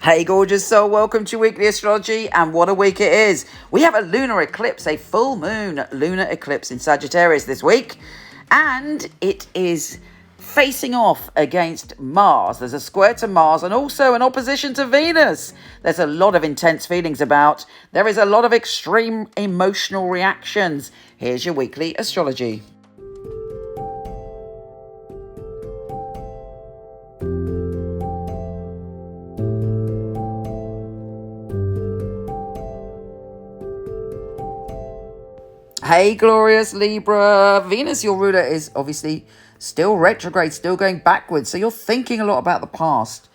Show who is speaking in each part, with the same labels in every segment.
Speaker 1: Hey gorgeous soul, welcome to Weekly Astrology, and what a week it is. We have a lunar eclipse, a full moon lunar eclipse in Sagittarius this week, and it is facing off against Mars. There's a square to Mars and also an opposition to Venus. There's a lot of intense feelings about. There is a lot of extreme emotional reactions. Here's your weekly astrology. Hey, glorious Libra. Venus, your ruler, is obviously still retrograde, still going backwards. So you're thinking a lot about the past.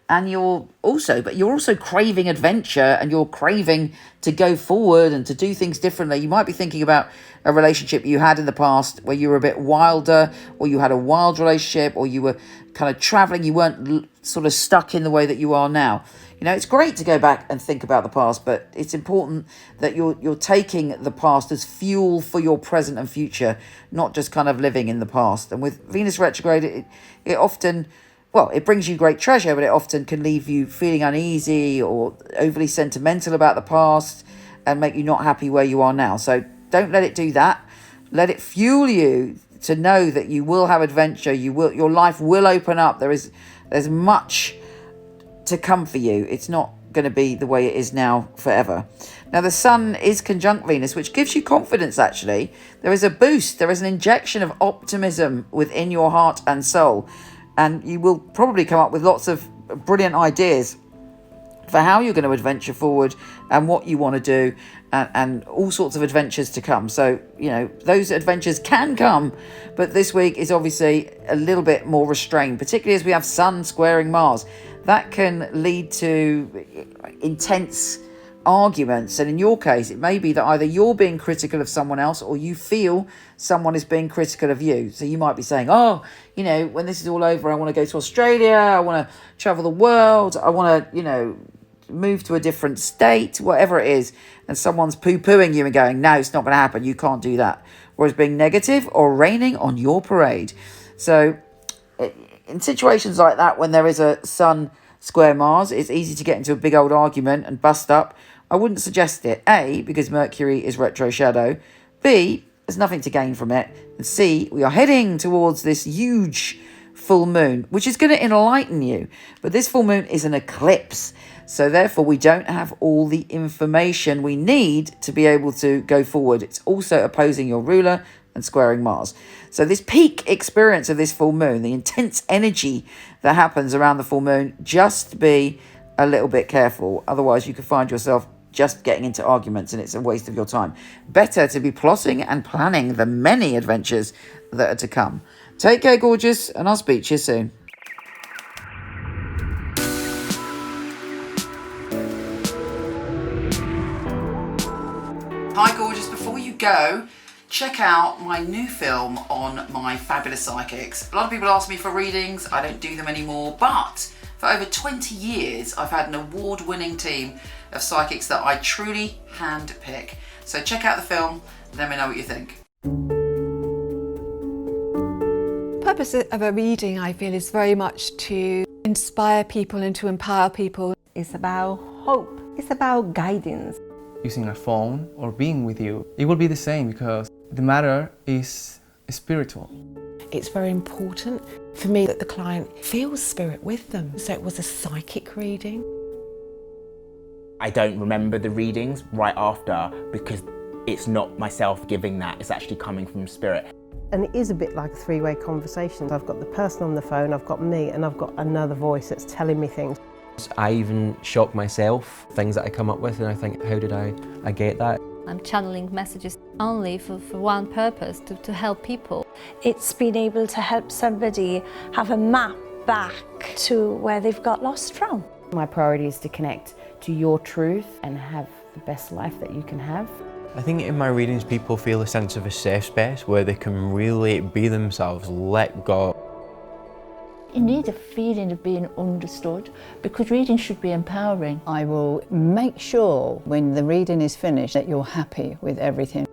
Speaker 1: And you're also craving adventure, and you're craving to go forward and to do things differently. You might be thinking about a relationship you had in the past where you were a bit wilder, or you had a wild relationship, or you were kind of traveling. You weren't sort of stuck in the way that you are now. You know, it's great to go back and think about the past, but it's important that you're taking the past as fuel for your present and future, not just kind of living in the past. And with Venus retrograde, it often, well, it brings you great treasure, but it often can leave you feeling uneasy or overly sentimental about the past and make you not happy where you are now. So don't let it do that. Let it fuel you to know that you will have adventure. Your life will open up. There's much to come for you. It's not going to be the way it is now forever. Now, the sun is conjunct Venus, which gives you confidence, actually. There is a boost. There is an injection of optimism within your heart and soul. And you will probably come up with lots of brilliant ideas for how you're going to adventure forward and what you want to do, and all sorts of adventures to come. So, you know, those adventures can come, but this week is obviously a little bit more restrained, particularly as we have Sun squaring Mars. That can lead to intense arguments, and in your case it may be that either you're being critical of someone else or you feel someone is being critical of you. So you might be saying, oh, you know, when this is all over, I want to go to Australia, I want to travel the world, I want to, you know, move to a different state, whatever it is, and someone's poo-pooing you and going, no, it's not going to happen, you can't do that, whereas being negative or raining on your parade. So in situations like that, when there is a Sun square Mars, it's easy to get into a big old argument and bust up. I wouldn't suggest it. A, because Mercury is retro shadow. B, there's nothing to gain from it. And C, we are heading towards this huge full moon, which is going to enlighten you. But this full moon is an eclipse. So therefore, we don't have all the information we need to be able to go forward. It's also opposing your ruler and squaring Mars. So this peak experience of this full moon, the intense energy that happens around the full moon, just be a little bit careful. Otherwise, you could find yourself just getting into arguments and it's a waste of your time. Better to be plotting and planning the many adventures that are to come. Take care, gorgeous, and I'll speak to you soon. Hi, gorgeous. Before you go, check out my new film on my fabulous psychics. A lot of people ask me for readings. I don't do them anymore, but for over 20 years, I've had an award-winning team of psychics that I truly hand-pick. So check out the film, let me know what you think.
Speaker 2: The purpose of a reading, I feel, is very much to inspire people and to empower people.
Speaker 3: It's about hope. It's about guidance.
Speaker 4: Using a phone or being with you, it will be the same, because the matter is spiritual.
Speaker 5: It's very important for me that the client feels spirit with them. So it was a psychic reading.
Speaker 6: I don't remember the readings right after because it's not myself giving that, it's actually coming from spirit.
Speaker 7: And it is a bit like a three-way conversation. I've got the person on the phone, I've got me, and I've got another voice that's telling me things.
Speaker 8: I even shock myself, things that I come up with, and I think, how did I get that?
Speaker 9: I'm channeling messages only for one purpose, to help people.
Speaker 10: It's being able to help somebody have a map back to where they've got lost from.
Speaker 11: My priority is to connect to your truth and have the best life that you can have.
Speaker 12: I think in my readings people feel a sense of a safe space where they can really be themselves, let go.
Speaker 13: You need a feeling of being understood, because reading should be empowering.
Speaker 14: I will make sure when the reading is finished that you're happy with everything.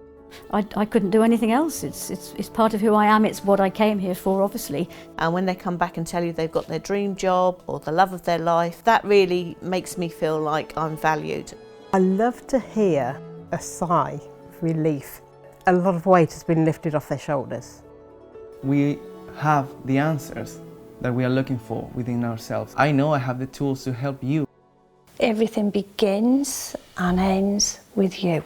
Speaker 14: I couldn't do anything else. It's part of who I am. It's what I came here for, obviously.
Speaker 15: And when they come back and tell you they've got their dream job or the love of their life, that really makes me feel like I'm valued.
Speaker 7: I love to hear a sigh of relief. A lot of weight has been lifted off their shoulders.
Speaker 4: We have the answers that we are looking for within ourselves. I know I have the tools to help you.
Speaker 10: Everything begins and ends with you.